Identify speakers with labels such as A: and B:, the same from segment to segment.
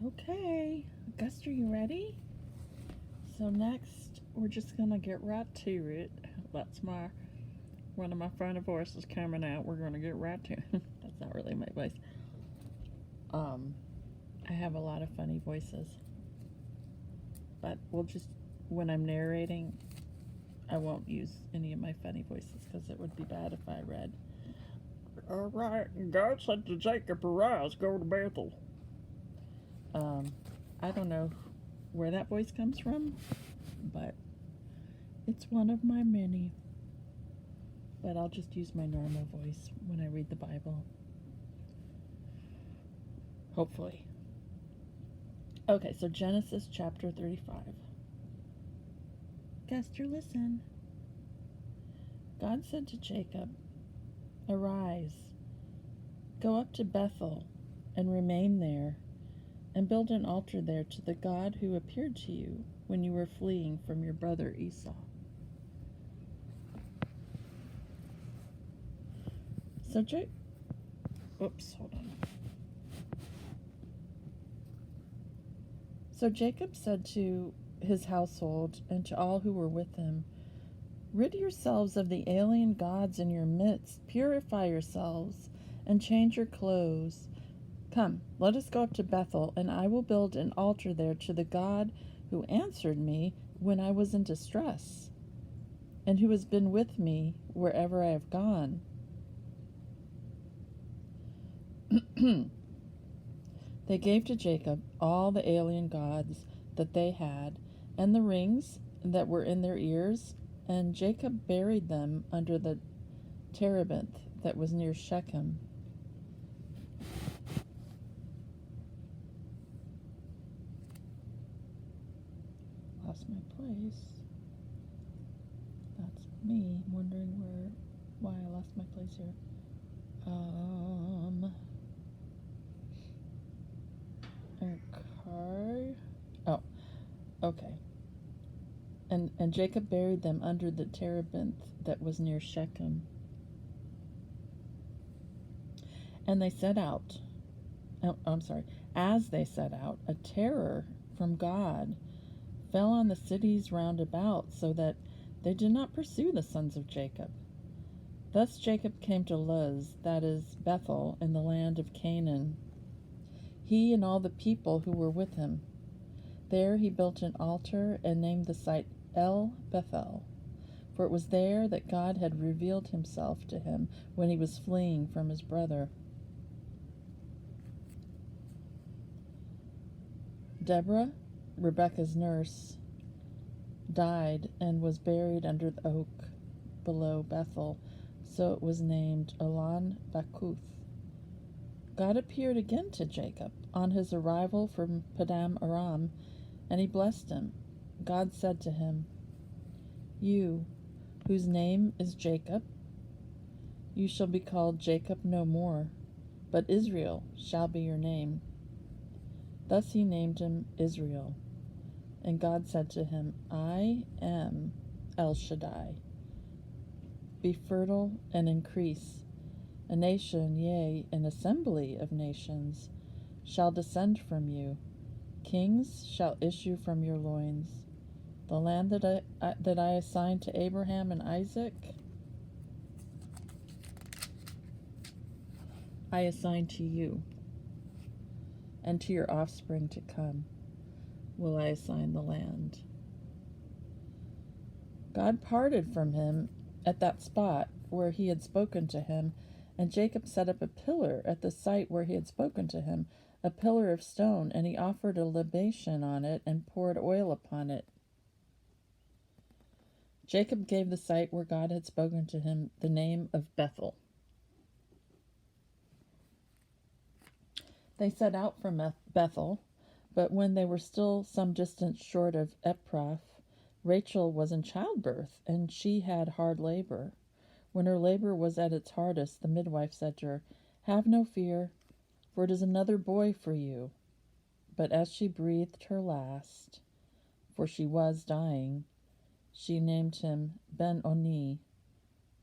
A: Okay, Guster, you ready? So next, we're just gonna get right to it. That's my one of my funny voices coming out. We're gonna get right to it. That's not really my voice. Um, I have a lot of funny voices, but we'll just when I'm narrating, I won't use any of my funny voices because it would be bad if I read. All right, God said to Jacob, "Arise, go to Bethel." Um, I don't know where that voice comes from, but it's one of my many. But I'll just use my normal voice when I read the Bible. Hopefully. Okay, so Genesis chapter 35. Guster, listen. God said to Jacob, "Arise, go up to Bethel, and remain there, and build an altar there to the God who appeared to you when you were fleeing from your brother Esau." So hold on. So Jacob said to his household and to all who were with him, "Rid yourselves of the alien gods in your midst, purify yourselves, and change your clothes. Come, let us go up to Bethel, and I will build an altar there to the God who answered me when I was in distress, and who has been with me wherever I have gone." They gave to Jacob all the alien gods that they had, and the rings that were in their ears, and Jacob buried them under the terebinth that was near Shechem. Lost my place. That's me wondering why I lost my place here. Okay. Oh, okay. And Jacob buried them under the terebinth that was near Shechem. And they set out. Oh, I'm sorry. As they set out, a terror from God fell on the cities round about, so that they did not pursue the sons of Jacob. Thus Jacob came to Luz, that is, Bethel, in the land of Canaan, he and all the people who were with him. There he built an altar and named the site El Bethel, for it was there that God had revealed himself to him when he was fleeing from his brother. Deborah, Rebekah's nurse, died and was buried under the oak below Bethel, so it was named Elon Bakuth. God appeared again to Jacob on his arrival from Padam Aram, and he blessed him. God said to him, "You, whose name is Jacob, you shall be called Jacob no more, but Israel shall be your name." Thus he named him Israel. And God said to him, "I am El Shaddai. Be fertile and increase. A nation, yea, an assembly of nations, shall descend from you. Kings shall issue from your loins. The land that I assigned to Abraham and Isaac, I assign to you, and to your offspring to come will I assign the land." God parted from him at that spot where he had spoken to him, and Jacob set up a pillar at the site where he had spoken to him, a pillar of stone, and he offered a libation on it and poured oil upon it. Jacob gave the site where God had spoken to him the name of Bethel. They set out from Bethel, but when they were still some distance short of Ephrath, Rachel was in childbirth, and she had hard labor. When her labor was at its hardest, the midwife said to her, "Have no fear, for it is another boy for you." But as she breathed her last, for she was dying, she named him Ben-Oni,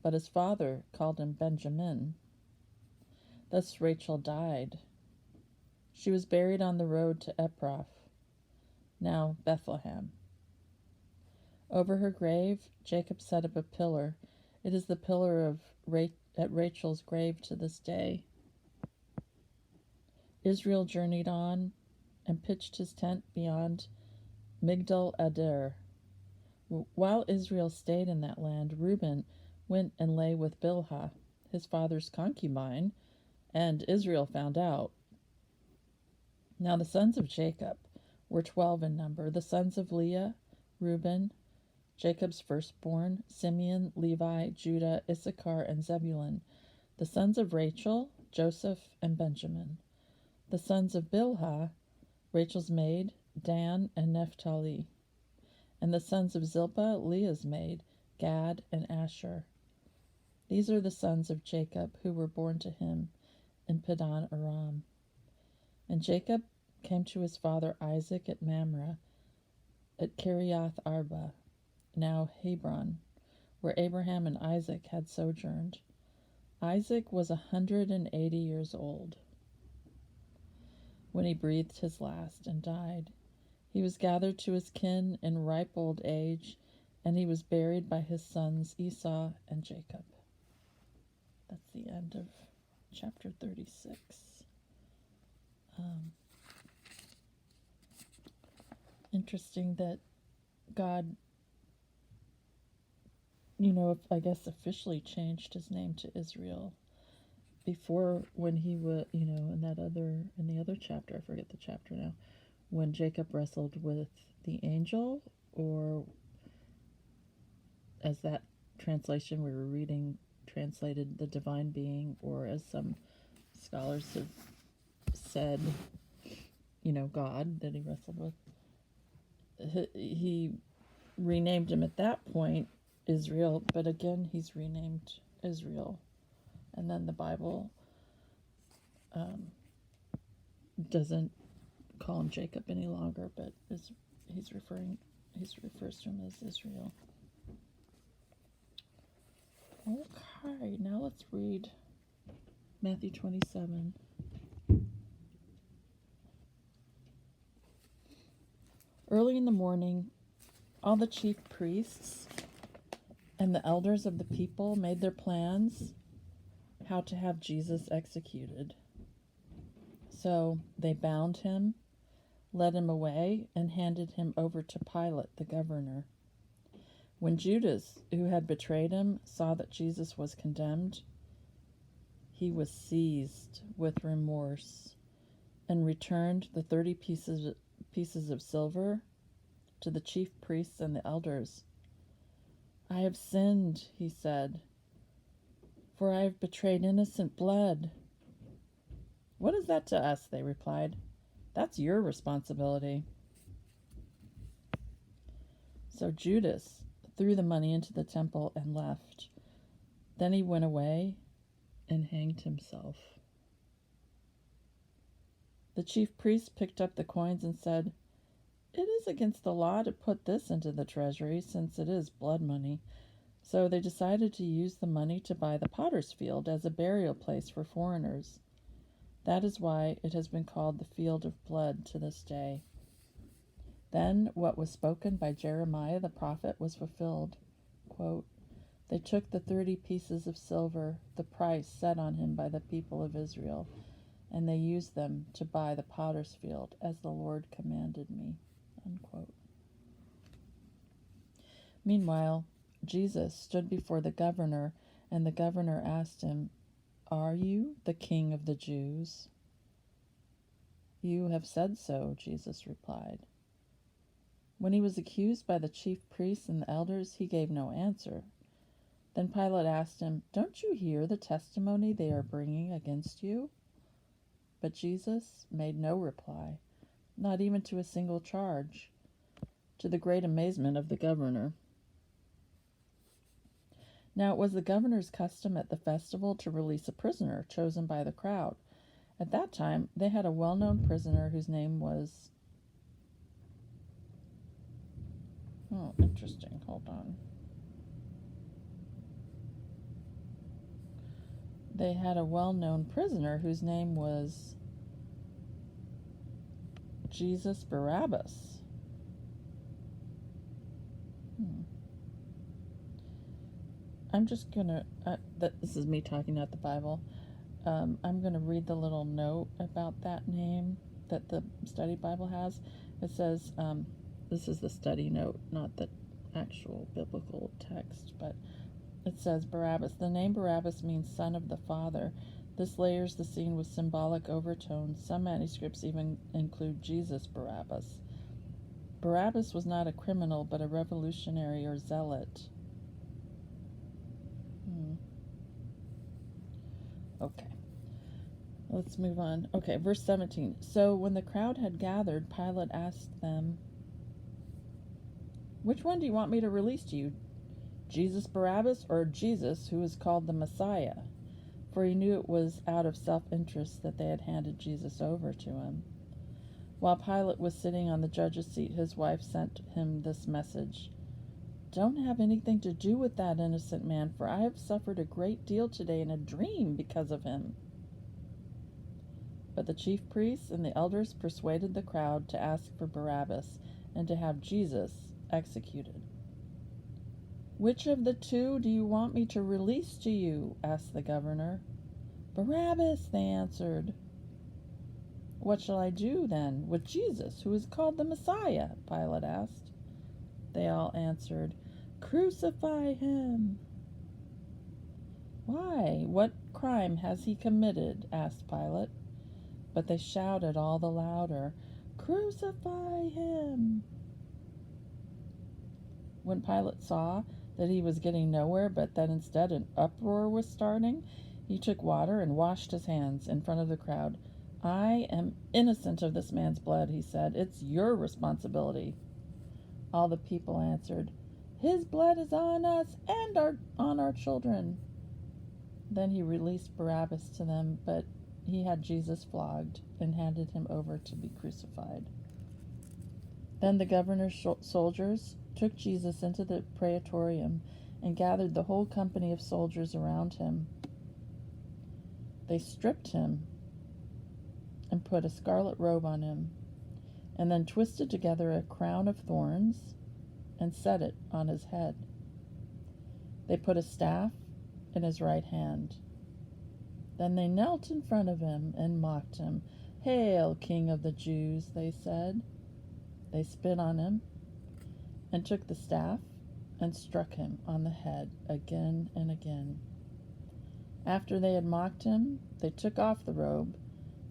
A: but his father called him Benjamin. Thus Rachel died. She was buried on the road to Ephrath, now Bethlehem. Over her grave, Jacob set up a pillar. It is the pillar at Rachel's grave to this day. Israel journeyed on and pitched his tent beyond Migdal Eder. While Israel stayed in that land, Reuben went and lay with Bilhah, his father's concubine, and Israel found out. Now the sons of Jacob were 12 in number, the sons of Leah, Reuben, Jacob's firstborn, Simeon, Levi, Judah, Issachar, and Zebulun. The sons of Rachel, Joseph, and Benjamin. The sons of Bilhah, Rachel's maid, Dan, and Naphtali. And the sons of Zilpah, Leah's maid, Gad, and Asher. These are the sons of Jacob who were born to him in Padan Aram. And Jacob came to his father Isaac at Mamre, at Kiriath Arba, now Hebron, where Abraham and Isaac had sojourned. Isaac was 180 years old when he breathed his last and died. He was gathered to his kin in ripe old age, and he was buried by his sons Esau and Jacob. That's the end of chapter 36. Interesting that God, I guess officially changed his name to Israel. Before, when he was, in the other chapter, I forget the chapter now, when Jacob wrestled with the angel, or as that translation we were reading translated, the divine being, or as some scholars have said, God that he wrestled with. He renamed him at that point Israel, but again he's renamed Israel. And then the Bible doesn't call him Jacob any longer, but he refers to him as Israel. Okay, now let's read Matthew 27. Early in the morning, all the chief priests and the elders of the people made their plans how to have Jesus executed. So they bound him, led him away, and handed him over to Pilate, the governor. When Judas, who had betrayed him, saw that Jesus was condemned, he was seized with remorse and returned the 30 pieces of silver to the chief priests and the elders. I have sinned, he said, for I have betrayed innocent blood. What is that to us? They replied. That's your responsibility. So Judas threw the money into the temple and left. Then he went away and hanged himself. The chief priests picked up the coins and said, "It is against the law to put this into the treasury, since it is blood money." So they decided to use the money to buy the potter's field as a burial place for foreigners. That is why it has been called the Field of Blood to this day. Then what was spoken by Jeremiah the prophet was fulfilled. Quote, "They took the 30 pieces of silver, the price set on him by the people of Israel, and they used them to buy the potter's field, as the Lord commanded me." Unquote. Meanwhile, Jesus stood before the governor, and the governor asked him, "Are you the king of the Jews?" "You have said so," Jesus replied. When he was accused by the chief priests and the elders, he gave no answer. Then Pilate asked him, "Don't you hear the testimony they are bringing against you?" But Jesus made no reply, not even to a single charge, to the great amazement of the governor. Now it was the governor's custom at the festival to release a prisoner chosen by the crowd. At that time, they had a well-known prisoner whose name was... interesting. Hold on. They had a well-known prisoner whose name was Jesus Barabbas. I'm just going to, this is me talking out the Bible. I'm going to read the little note about that name that the study Bible has. It says, this is the study note, not the actual biblical text, but it says Barabbas. The name Barabbas means son of the Father. This layers the scene with symbolic overtones. Some manuscripts even include Jesus Barabbas. Barabbas was not a criminal, but a revolutionary or zealot. Okay. Let's move on. Okay, verse 17. So when the crowd had gathered, Pilate asked them, "Which one do you want me to release to you? Jesus Barabbas or Jesus, who is called the Messiah?" For he knew it was out of self-interest that they had handed Jesus over to him. While Pilate was sitting on the judge's seat, his wife sent him this message: "Don't have anything to do with that innocent man, for I have suffered a great deal today in a dream because of him." But the chief priests and the elders persuaded the crowd to ask for Barabbas and to have Jesus executed. "Which of the two do you want me to release to you?" asked the governor. "Barabbas," they answered. "What shall I do, then, with Jesus, who is called the Messiah?" Pilate asked. They all answered, "Crucify him." "Why? What crime has he committed?" asked Pilate. But they shouted all the louder, "Crucify him!" When Pilate saw that he was getting nowhere, but that instead an uproar was starting, he took water and washed his hands in front of the crowd. "I am innocent of this man's blood," he said. "It's your responsibility." All the people answered, "His blood is on us and on our children." Then he released Barabbas to them, but he had Jesus flogged and handed him over to be crucified. Then the governor's soldiers took Jesus into the praetorium and gathered the whole company of soldiers around him. They stripped him and put a scarlet robe on him, and then twisted together a crown of thorns and set it on his head. They put a staff in his right hand. Then they knelt in front of him and mocked him. "Hail, King of the Jews," they said. They spit on him and took the staff and struck him on the head again and again. After they had mocked him, they took off the robe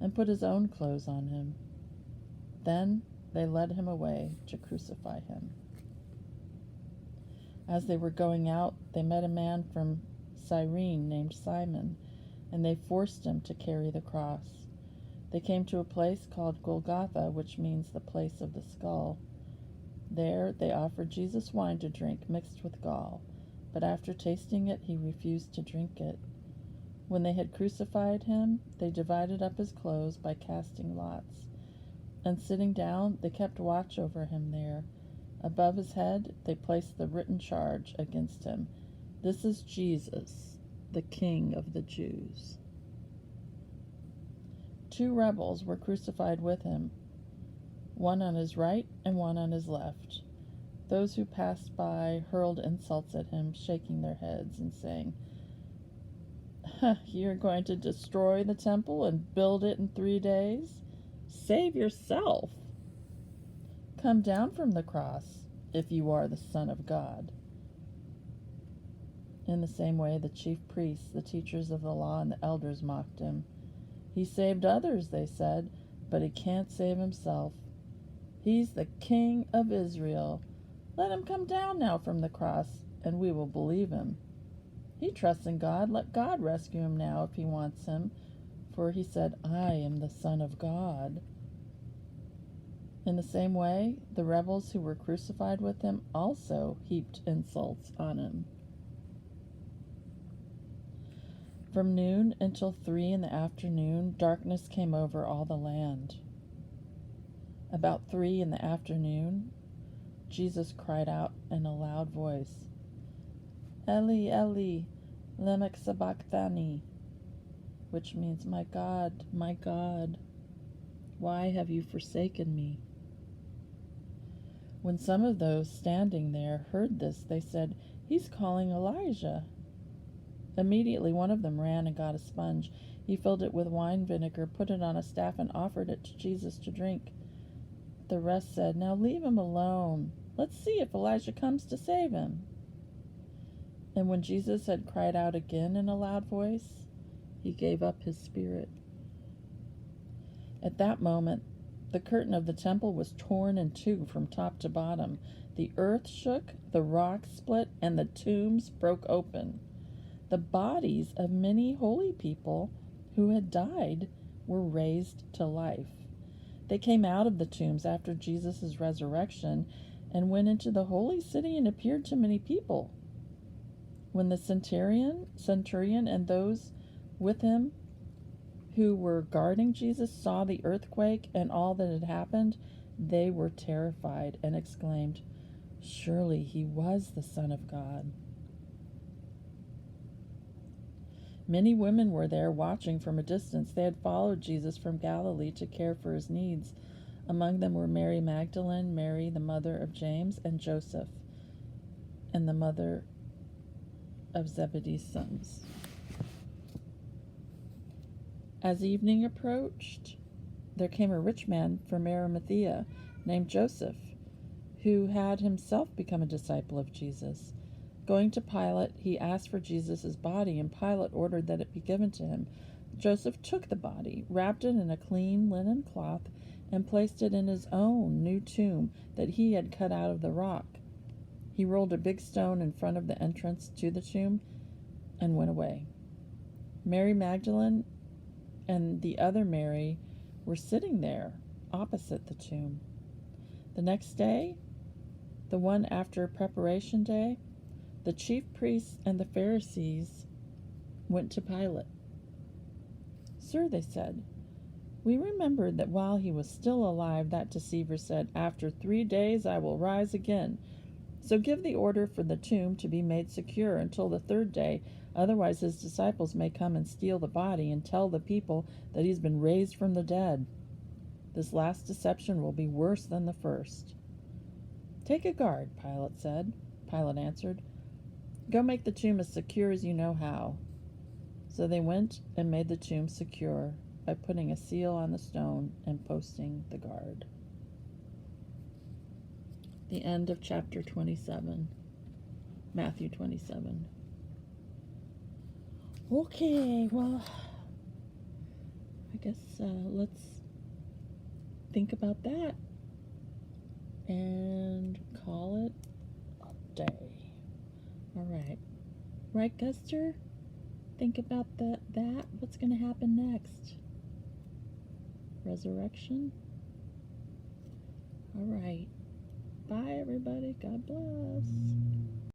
A: and put his own clothes on him. Then they led him away to crucify him. As they were going out, they met a man from Cyrene named Simon, and they forced him to carry the cross. They came to a place called Golgotha, which means the place of the skull. There they offered Jesus wine to drink mixed with gall, but after tasting it, he refused to drink it. When they had crucified him, they divided up his clothes by casting lots. And sitting down, they kept watch over him there. Above his head, they placed the written charge against him: "This is Jesus, the King of the Jews." 2 rebels were crucified with him, one on his right and one on his left. Those who passed by hurled insults at him, shaking their heads and saying, "You're going to destroy the temple and build it in 3 days? Save yourself. Come down from the cross if you are the Son of God." In the same way, the chief priests, the teachers of the law, and the elders mocked him. "He saved others," they said, "but he can't save himself. He's the King of Israel. Let him come down now from the cross, and we will believe him. He trusts in God. Let God rescue him now if he wants him, for he said, 'I am the Son of God.'" In the same way, the rebels who were crucified with him also heaped insults on him. From noon until 3 in the afternoon, darkness came over all the land. About 3 in the afternoon, Jesus cried out in a loud voice, "Eli, Eli, lema sabachthani," which means, my God, Why have you forsaken me?" When some of those standing there heard this, they said, "He's calling Elijah." Immediately one of them ran and got a sponge. He filled it with wine vinegar, put it on a staff, and offered it to Jesus to drink. The rest said, "Now leave him alone. Let's see if Elijah comes to save him." And when Jesus had cried out again in a loud voice, he gave up his spirit. At that moment, the curtain of the temple was torn in two from top to bottom. The earth shook, the rocks split, and the tombs broke open. The bodies of many holy people who had died were raised to life. They came out of the tombs after Jesus' resurrection and went into the holy city and appeared to many people. When the centurion and those with him who were guarding Jesus saw the earthquake and all that had happened, they were terrified and exclaimed, "Surely he was the Son of God." Many women were there watching from a distance. They had followed Jesus from Galilee to care for his needs. Among them were Mary Magdalene, Mary, the mother of James and Joseph, and the mother of Zebedee's sons. As evening approached, there came a rich man from Arimathea named Joseph, who had himself become a disciple of Jesus. Going to Pilate, he asked for Jesus' body, and Pilate ordered that it be given to him. Joseph took the body, wrapped it in a clean linen cloth, and placed it in his own new tomb that he had cut out of the rock. He rolled a big stone in front of the entrance to the tomb and went away. Mary Magdalene and the other Mary were sitting there opposite the tomb. The next day, the one after Preparation Day, the chief priests and the Pharisees went to Pilate. "Sir," they said, "we remembered that while he was still alive, that deceiver said, 'After 3 days I will rise again.' So give the order for the tomb to be made secure until the 3rd day, otherwise his disciples may come and steal the body and tell the people that he's been raised from the dead. This last deception will be worse than the first." "Take a guard," Pilate answered. "Go make the tomb as secure as you know how." So they went and made the tomb secure by putting a seal on the stone and posting the guard. The end of chapter 27, Matthew 27. Okay, well, I guess let's think about that and call it a day. All right. Right, Guster? Think about that. What's going to happen next? Resurrection? All right. Bye, everybody. God bless.